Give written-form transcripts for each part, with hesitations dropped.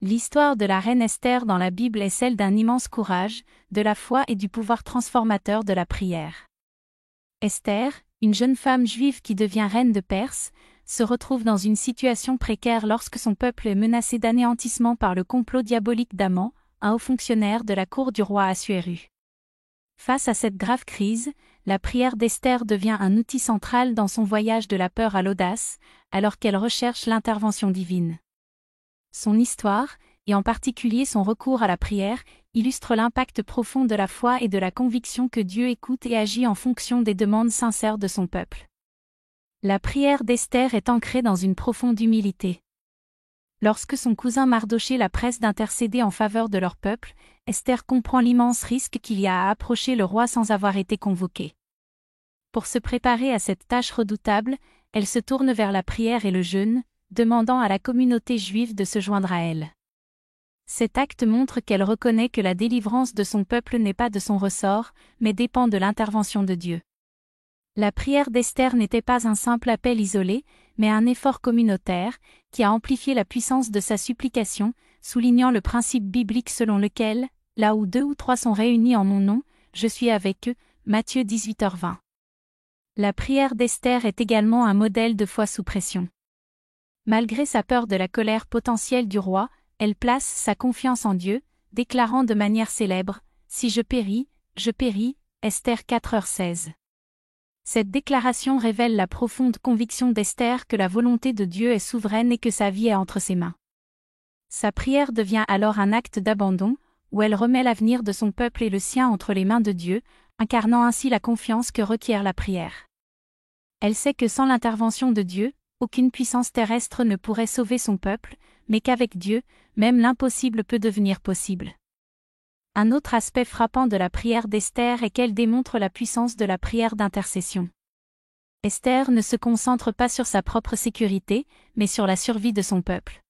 L'histoire de la reine Esther dans la Bible est celle d'un immense courage, de la foi et du pouvoir transformateur de la prière. Esther, une jeune femme juive qui devient reine de Perse, se retrouve dans une situation précaire lorsque son peuple est menacé d'anéantissement par le complot diabolique d'Aman, un haut fonctionnaire de la cour du roi Assuéru. Face à cette grave crise, la prière d'Esther devient un outil central dans son voyage de la peur à l'audace, alors qu'elle recherche l'intervention divine. Son histoire, et en particulier son recours à la prière, illustre l'impact profond de la foi et de la conviction que Dieu écoute et agit en fonction des demandes sincères de son peuple. La prière d'Esther est ancrée dans une profonde humilité. Lorsque son cousin Mardochée la presse d'intercéder en faveur de leur peuple, Esther comprend l'immense risque qu'il y a à approcher le roi sans avoir été convoquée. Pour se préparer à cette tâche redoutable, elle se tourne vers la prière et le jeûne, demandant à la communauté juive de se joindre à elle. Cet acte montre qu'elle reconnaît que la délivrance de son peuple n'est pas de son ressort, mais dépend de l'intervention de Dieu. La prière d'Esther n'était pas un simple appel isolé, mais un effort communautaire, qui a amplifié la puissance de sa supplication, soulignant le principe biblique selon lequel, là où 2 ou 3 sont réunis en mon nom, je suis avec eux, Matthieu 18h20. La prière d'Esther est également un modèle de foi sous pression. Malgré sa peur de la colère potentielle du roi, elle place sa confiance en Dieu, déclarant de manière célèbre « Si je péris, Esther 4h16. Cette déclaration révèle la profonde conviction d'Esther que la volonté de Dieu est souveraine et que sa vie est entre ses mains. Sa prière devient alors un acte d'abandon, où elle remet l'avenir de son peuple et le sien entre les mains de Dieu, incarnant ainsi la confiance que requiert la prière. Elle sait que sans l'intervention de Dieu, aucune puissance terrestre ne pourrait sauver son peuple, mais qu'avec Dieu, même l'impossible peut devenir possible. Un autre aspect frappant de la prière d'Esther est qu'elle démontre la puissance de la prière d'intercession. Esther ne se concentre pas sur sa propre sécurité, mais sur la survie de son peuple.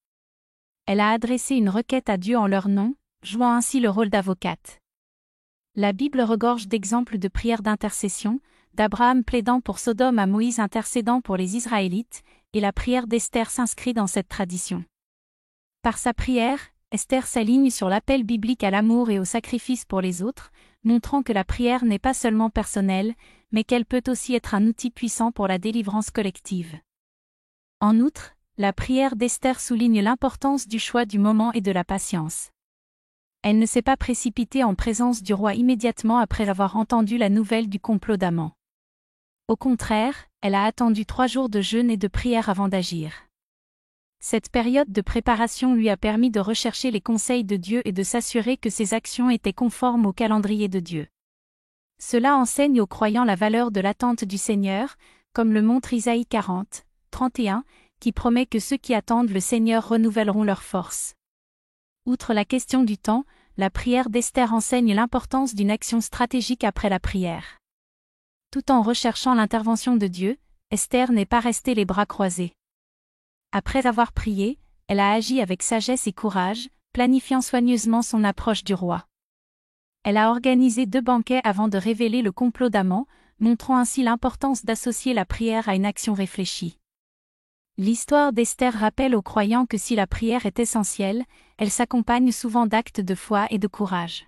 Elle a adressé une requête à Dieu en leur nom, jouant ainsi le rôle d'avocate. La Bible regorge d'exemples de prières d'intercession, d'Abraham plaidant pour Sodome à Moïse intercédant pour les Israélites, et la prière d'Esther s'inscrit dans cette tradition. Par sa prière, Esther s'aligne sur l'appel biblique à l'amour et au sacrifice pour les autres, montrant que la prière n'est pas seulement personnelle, mais qu'elle peut aussi être un outil puissant pour la délivrance collective. En outre, la prière d'Esther souligne l'importance du choix du moment et de la patience. Elle ne s'est pas précipitée en présence du roi immédiatement après avoir entendu la nouvelle du complot d'Aman. Au contraire, elle a attendu 3 jours de jeûne et de prière avant d'agir. Cette période de préparation lui a permis de rechercher les conseils de Dieu et de s'assurer que ses actions étaient conformes au calendrier de Dieu. Cela enseigne aux croyants la valeur de l'attente du Seigneur, comme le montre Isaïe 40, 31, qui promet que ceux qui attendent le Seigneur renouvelleront leurs forces. Outre la question du temps, la prière d'Esther enseigne l'importance d'une action stratégique après la prière. Tout en recherchant l'intervention de Dieu, Esther n'est pas restée les bras croisés. Après avoir prié, elle a agi avec sagesse et courage, planifiant soigneusement son approche du roi. Elle a organisé 2 banquets avant de révéler le complot d'Aman, montrant ainsi l'importance d'associer la prière à une action réfléchie. L'histoire d'Esther rappelle aux croyants que si la prière est essentielle, elle s'accompagne souvent d'actes de foi et de courage.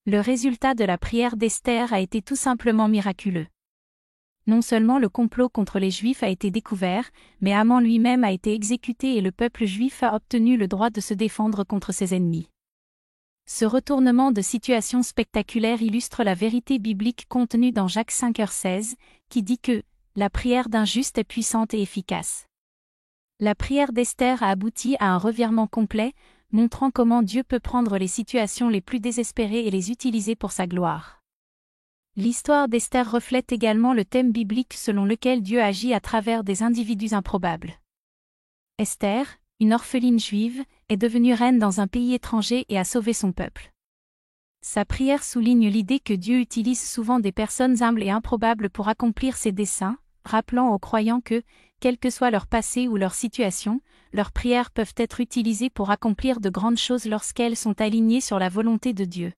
Le résultat de la prière d'Esther a été tout simplement miraculeux. Non seulement le complot contre les Juifs a été découvert, mais Aman lui-même a été exécuté et le peuple juif a obtenu le droit de se défendre contre ses ennemis. Ce retournement de situation spectaculaire illustre la vérité biblique contenue dans Jacques 5h16, qui dit que « la prière d'un juste est puissante et efficace ». La prière d'Esther a abouti à un revirement complet, montrant comment Dieu peut prendre les situations les plus désespérées et les utiliser pour sa gloire. L'histoire d'Esther reflète également le thème biblique selon lequel Dieu agit à travers des individus improbables. Esther, une orpheline juive, est devenue reine dans un pays étranger et a sauvé son peuple. Sa prière souligne l'idée que Dieu utilise souvent des personnes humbles et improbables pour accomplir ses desseins, rappelant aux croyants que, quel que soit leur passé ou leur situation, leurs prières peuvent être utilisées pour accomplir de grandes choses lorsqu'elles sont alignées sur la volonté de Dieu.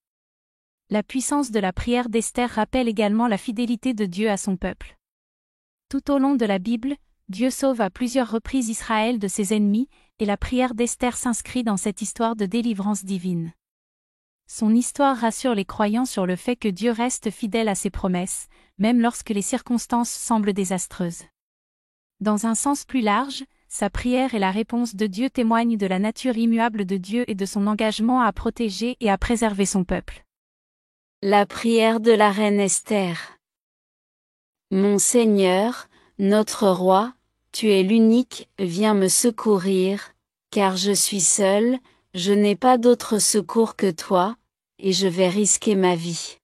La puissance de la prière d'Esther rappelle également la fidélité de Dieu à son peuple. Tout au long de la Bible, Dieu sauve à plusieurs reprises Israël de ses ennemis, et la prière d'Esther s'inscrit dans cette histoire de délivrance divine. Son histoire rassure les croyants sur le fait que Dieu reste fidèle à ses promesses, même lorsque les circonstances semblent désastreuses. Dans un sens plus large, sa prière et la réponse de Dieu témoignent de la nature immuable de Dieu et de son engagement à protéger et à préserver son peuple. La prière de la reine Esther. Mon Seigneur, notre roi, tu es l'unique, viens me secourir, car je suis seul, je n'ai pas d'autre secours que toi, et je vais risquer ma vie.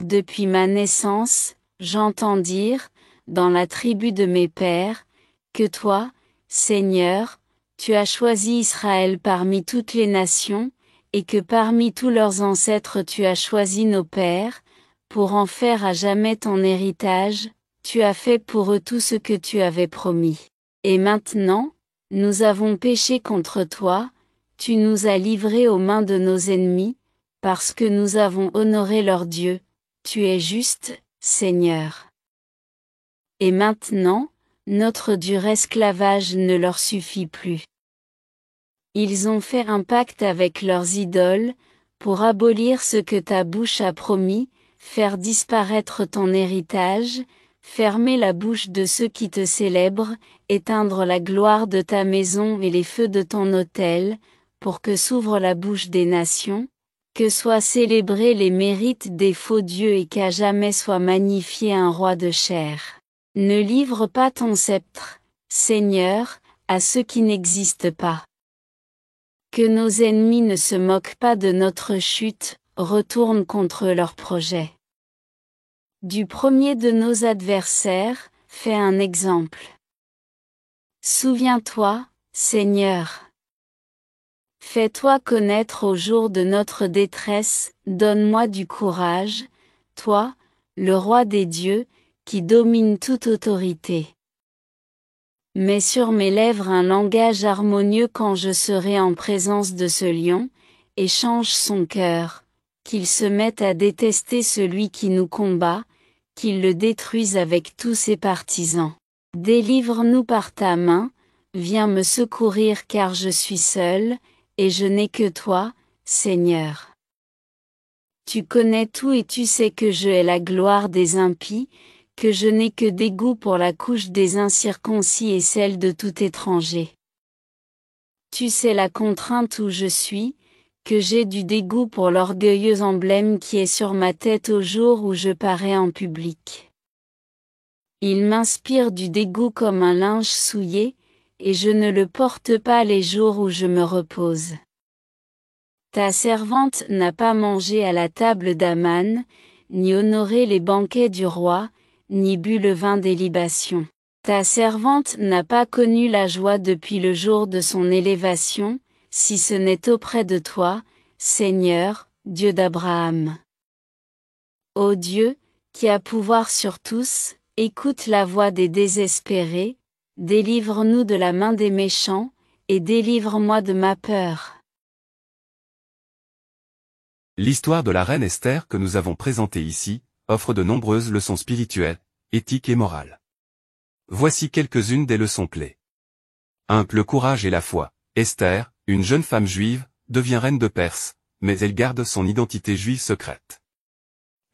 Depuis ma naissance, j'entends dire, dans la tribu de mes pères, que toi, Seigneur, tu as choisi Israël parmi toutes les nations, et que parmi tous leurs ancêtres tu as choisi nos pères, pour en faire à jamais ton héritage, tu as fait pour eux tout ce que tu avais promis. Et maintenant, nous avons péché contre toi, tu nous as livrés aux mains de nos ennemis, parce que nous avons honoré leur Dieu, tu es juste, Seigneur. Et maintenant, notre dur esclavage ne leur suffit plus. Ils ont fait un pacte avec leurs idoles, pour abolir ce que ta bouche a promis, faire disparaître ton héritage, fermer la bouche de ceux qui te célèbrent, éteindre la gloire de ta maison et les feux de ton autel, pour que s'ouvre la bouche des nations, que soient célébrés les mérites des faux dieux et qu'à jamais soit magnifié un roi de chair. Ne livre pas ton sceptre, Seigneur, à ceux qui n'existent pas. Que nos ennemis ne se moquent pas de notre chute, retourne contre leurs projets. Du premier de nos adversaires, fais un exemple. Souviens-toi, Seigneur. Fais-toi connaître au jour de notre détresse, donne-moi du courage, toi, le roi des dieux, qui domine toute autorité. Mets sur mes lèvres un langage harmonieux quand je serai en présence de ce lion, et change son cœur, qu'il se mette à détester celui qui nous combat, qu'il le détruise avec tous ses partisans. Délivre-nous par ta main, viens me secourir car je suis seul, et je n'ai que toi, Seigneur. Tu connais tout et tu sais que je hais la gloire des impies, que je n'ai que dégoût pour la couche des incirconcis et celle de tout étranger. Tu sais la contrainte où je suis, que j'ai du dégoût pour l'orgueilleux emblème qui est sur ma tête au jour où je parais en public. Il m'inspire du dégoût comme un linge souillé, et je ne le porte pas les jours où je me repose. Ta servante n'a pas mangé à la table d'Aman, ni honoré les banquets du roi, ni bu le vin des libations. Ta servante n'a pas connu la joie depuis le jour de son élévation, si ce n'est auprès de toi, Seigneur, Dieu d'Abraham. Ô Dieu, qui as pouvoir sur tous, écoute la voix des désespérés, délivre-nous de la main des méchants, et délivre-moi de ma peur. L'histoire de la reine Esther que nous avons présentée ici, offre de nombreuses leçons spirituelles, éthiques et morales. Voici quelques-unes des leçons clés. 1. Le courage et la foi. Esther, une jeune femme juive, devient reine de Perse, mais elle garde son identité juive secrète.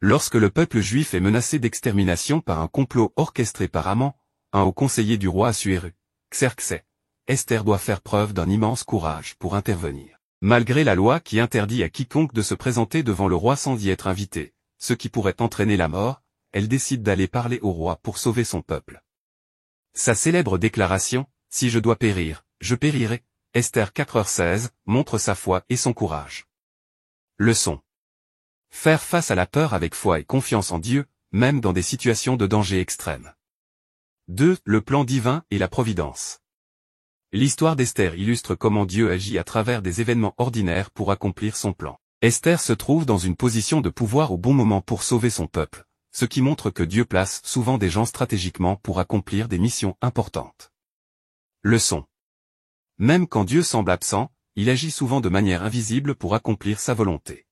Lorsque le peuple juif est menacé d'extermination par un complot orchestré par Haman, un haut conseiller du roi Assuérus, Xerxès, Esther doit faire preuve d'un immense courage pour intervenir. Malgré la loi qui interdit à quiconque de se présenter devant le roi sans y être invité, ce qui pourrait entraîner la mort, elle décide d'aller parler au roi pour sauver son peuple. Sa célèbre déclaration, « Si je dois périr, je périrai », Esther 4h16, montre sa foi et son courage. Leçon. Faire face à la peur avec foi et confiance en Dieu, même dans des situations de danger extrême. 2. Le plan divin et la providence. L'histoire d'Esther illustre comment Dieu agit à travers des événements ordinaires pour accomplir son plan. Esther se trouve dans une position de pouvoir au bon moment pour sauver son peuple, ce qui montre que Dieu place souvent des gens stratégiquement pour accomplir des missions importantes. Leçon. Même quand Dieu semble absent, il agit souvent de manière invisible pour accomplir sa volonté.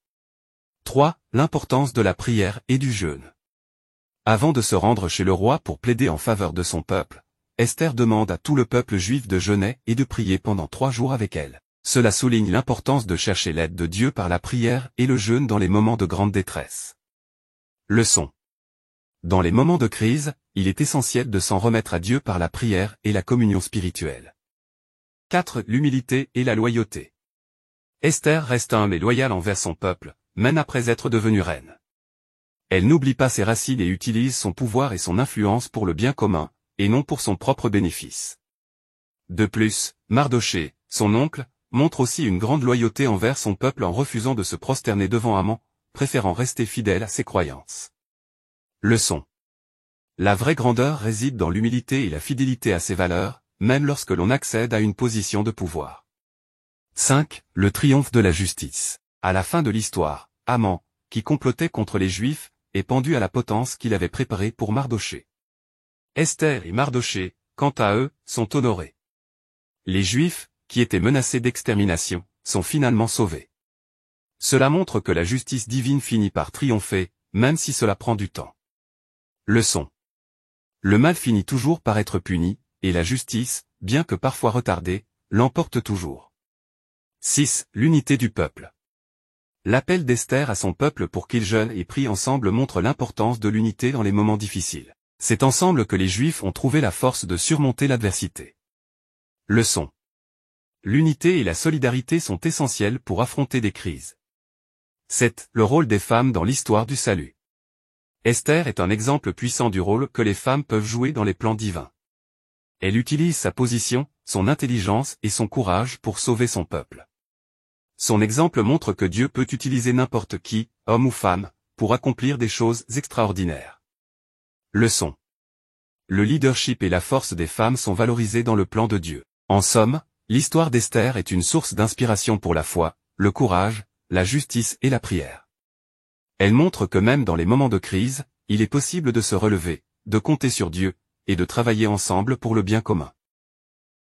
3. L'importance de la prière et du jeûne. Avant de se rendre chez le roi pour plaider en faveur de son peuple, Esther demande à tout le peuple juif de jeûner et de prier pendant 3 jours avec elle. Cela souligne l'importance de chercher l'aide de Dieu par la prière et le jeûne dans les moments de grande détresse. Leçon. Dans les moments de crise, il est essentiel de s'en remettre à Dieu par la prière et la communion spirituelle. 4. L'humilité et la loyauté. Esther reste humble et loyale envers son peuple, même après être devenue reine. Elle n'oublie pas ses racines et utilise son pouvoir et son influence pour le bien commun, et non pour son propre bénéfice. De plus, Mardochée, son oncle, montre aussi une grande loyauté envers son peuple en refusant de se prosterner devant Haman, préférant rester fidèle à ses croyances. Leçon. La vraie grandeur réside dans l'humilité et la fidélité à ses valeurs, même lorsque l'on accède à une position de pouvoir. 5. Le triomphe de la justice. À la fin de l'histoire, Haman, qui complotait contre les Juifs, est pendu à la potence qu'il avait préparée pour Mardochée. Esther et Mardochée, quant à eux, sont honorés. Les Juifs, qui étaient menacés d'extermination, sont finalement sauvés. Cela montre que la justice divine finit par triompher, même si cela prend du temps. Leçon. Le mal finit toujours par être puni, et la justice, bien que parfois retardée, l'emporte toujours. 6. L'unité du peuple. L'appel d'Esther à son peuple pour qu'il jeûne et prie ensemble montre l'importance de l'unité dans les moments difficiles. C'est ensemble que les Juifs ont trouvé la force de surmonter l'adversité. Leçon. L'unité et la solidarité sont essentielles pour affronter des crises. 7. Le rôle des femmes dans l'histoire du salut. Esther est un exemple puissant du rôle que les femmes peuvent jouer dans les plans divins. Elle utilise sa position, son intelligence et son courage pour sauver son peuple. Son exemple montre que Dieu peut utiliser n'importe qui, homme ou femme, pour accomplir des choses extraordinaires. Leçon. Le leadership et la force des femmes sont valorisés dans le plan de Dieu. En somme, l'histoire d'Esther est une source d'inspiration pour la foi, le courage, la justice et la prière. Elle montre que même dans les moments de crise, il est possible de se relever, de compter sur Dieu, et de travailler ensemble pour le bien commun.